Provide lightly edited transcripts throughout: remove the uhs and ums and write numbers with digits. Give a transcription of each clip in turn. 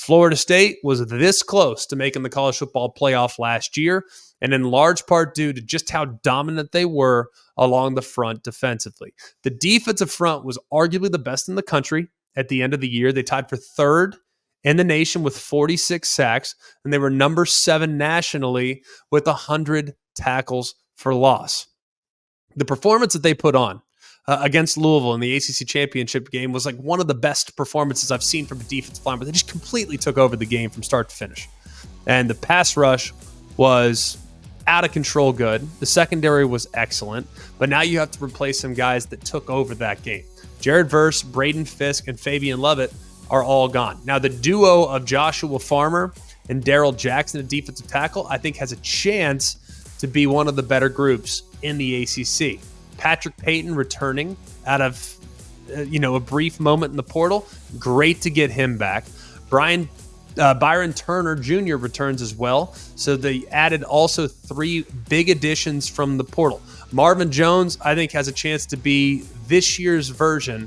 Florida State was this close to making the college football playoff last year, and in large part due to just how dominant they were along the front defensively. The defensive front was arguably the best in the country at the end of the year. They tied for third in the nation with 46 sacks, and they were number 7 nationally with 100 tackles for loss. The performance that they put on against Louisville in the ACC championship game was like one of the best performances I've seen from a defensive line, but they just completely took over the game from start to finish. And the pass rush was out of control good. The secondary was excellent, but now you have to replace some guys that took over that game. Jared Verse, Braden Fisk, and Fabian Lovett are all gone. Now, the duo of Joshua Farmer and Darrell Jackson at defensive tackle, I think has a chance to be one of the better groups in the ACC. Patrick Payton returning out of a brief moment in the portal. Great to get him back. Byron Turner Jr. returns as well. So they added also 3 big additions from the portal. Marvin Jones, I think, has a chance to be this year's version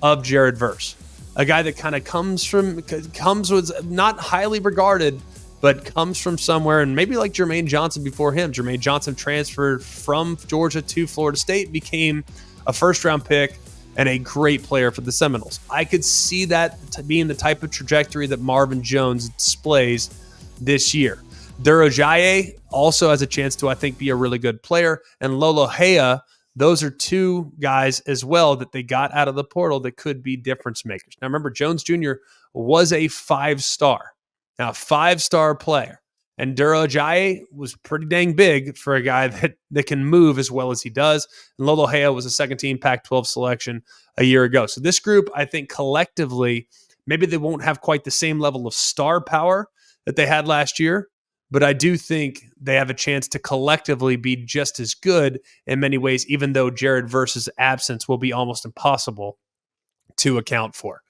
of Jared Verse. A guy that kind of comes with not highly regarded, but comes from somewhere, and maybe like Jermaine Johnson before him. Jermaine Johnson transferred from Georgia to Florida State, became a first-round pick, and a great player for the Seminoles. I could see that being the type of trajectory that Marvin Jones displays this year. Duro Jaye also has a chance to, I think, be a really good player. And Lolo Hea, those are 2 guys as well that they got out of the portal that could be difference makers. Now, remember, Jones Jr. was a 5-star. Now, a 5-star player. And Duro Jaye was pretty dang big for a guy that can move as well as he does. And Lolo Hea was a second-team Pac-12 selection a year ago. So this group, I think collectively, maybe they won't have quite the same level of star power that they had last year, but I do think they have a chance to collectively be just as good in many ways, even though Jared Verse's absence will be almost impossible to account for.